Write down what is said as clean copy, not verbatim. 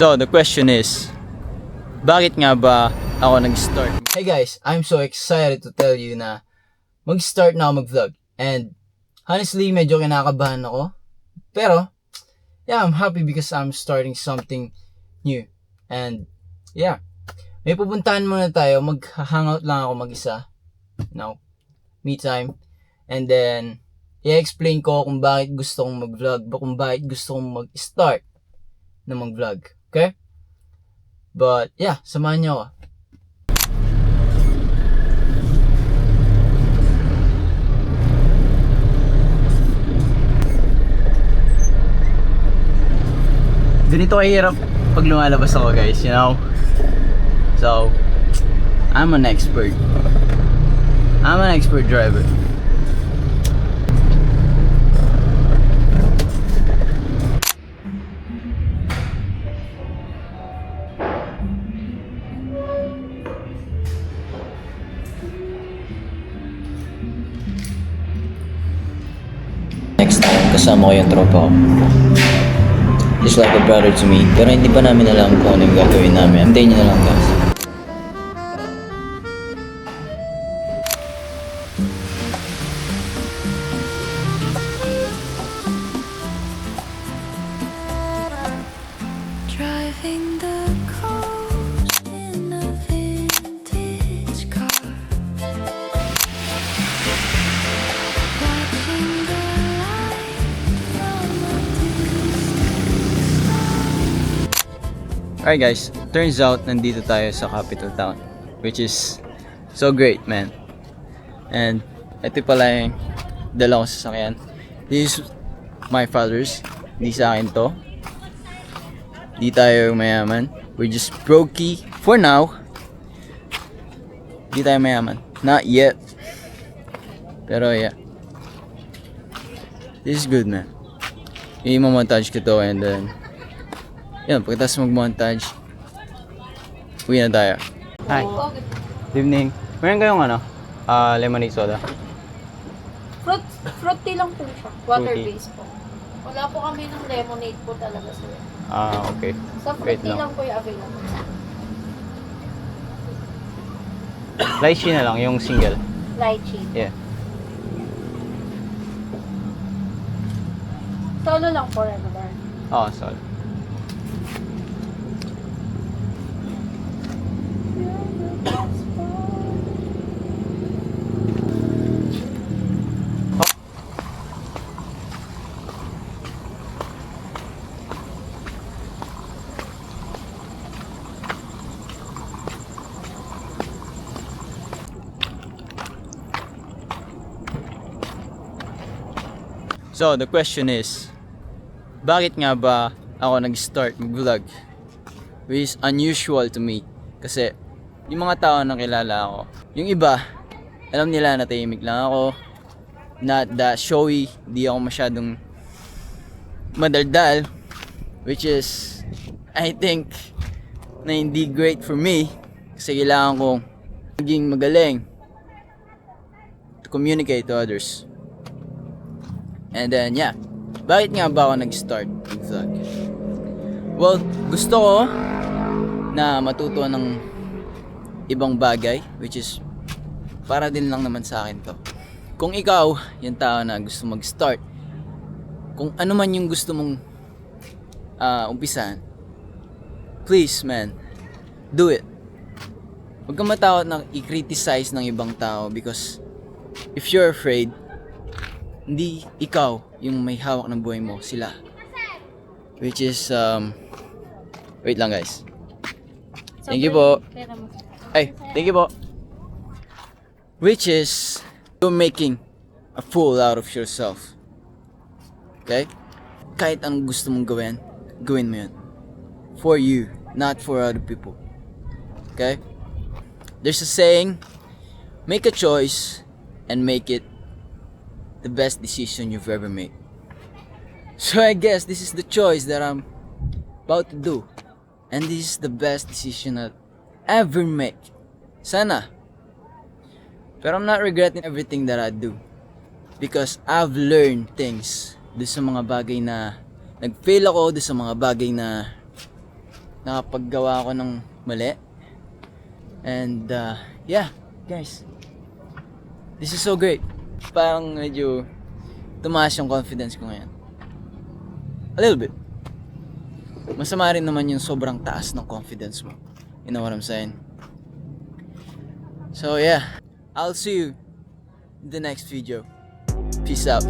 So, the question is, bakit nga ba ako nag-start? Hey guys, I'm so excited to tell you na mag-start na ako mag-vlog. And honestly, medyo kinakabahan ako. Pero, yeah, I'm happy because I'm starting something new. And, yeah, may pupuntahan muna tayo. Mag-hangout lang ako mag-isa. Me time. And then, i-explain ko kung bakit gusto kong mag-vlog, kung bakit gusto kong mag-start na mag-vlog. Okay? But, yeah, samahan niyo ako. Ganito kahirap pag lumalabas ako, guys, you know? So, I'm an expert driver. Next time, kasama ko yung tropa ko. He's like a brother to me. Pero hindi pa namin alam kung ano yung gagawin namin. Hintayin niyo na lang, guys. Driving the coast in a vintage car, watching the light from a distance. Alright guys, turns out nandito tayo sa capital town, which is so great, man. And ito pala yung dala kong sasakyan. This is my father's, hindi sa akin to. Di tayo mayaman. We're just brokey for now. Di tayo mayaman. Not yet. Pero yeah. This is good, man. I-montage ko to and then yan, pagkatapos mag-montage, uwi na tayo. Hi. Good evening. Meron kayong lemonade soda? Fruity lang po siya. Water-based po. Wala po kami ng lemonade po talaga sir. Okay. Sa Wait fruity lang. lang po yung available. Lychee na lang, yung single. Lychee. Yeah. Solo lang po regular. Sorry. So, the question is, bakit nga ba ako nag-start mag-vlog? Which is unusual to me. Kasi, yung mga tao na kilala ako, yung iba, alam nila na tahimik lang ako, not that showy, di ako masyadong madaldal, which is, I think, na hindi great for me, kasi kailangan kong maging magaling to communicate to others. And then, yeah. Bakit nga ba ako nag-start mag-vlog? Well, gusto ko na matuto ng ibang bagay, which is para din lang naman sa akin to. Kung ikaw, yung tao na gusto mag-start, kung ano man yung gusto mong umpisan, please, man, do it. Huwag kang matakot na i-criticize ng ibang tao because if you're afraid, hindi ikaw yung may hawak ng buhay mo, sila. Which is, wait lang guys. Thank you po. Ay, thank you po. Which is, you're making a fool out of yourself. Okay? Kahit anong gusto mong gawin, gawin mo yun. For you, not for other people. Okay? There's a saying, make a choice and make it the best decision you've ever made. So I guess this is the choice that I'm about to do. And this is the best decision I'll ever make. Sana. Pero I'm not regretting everything that I do. Because I've learned things doon sa mga bagay na nag-fail ako, doon sa mga bagay na nakapaggawa ako ng mali. And yeah, guys, this is so great. Parang medyo tumaas yung confidence ko ngayon. A little bit. Masama rin naman yung sobrang taas ng confidence mo. You know what I'm saying? So yeah, I'll see you in the next video. Peace out.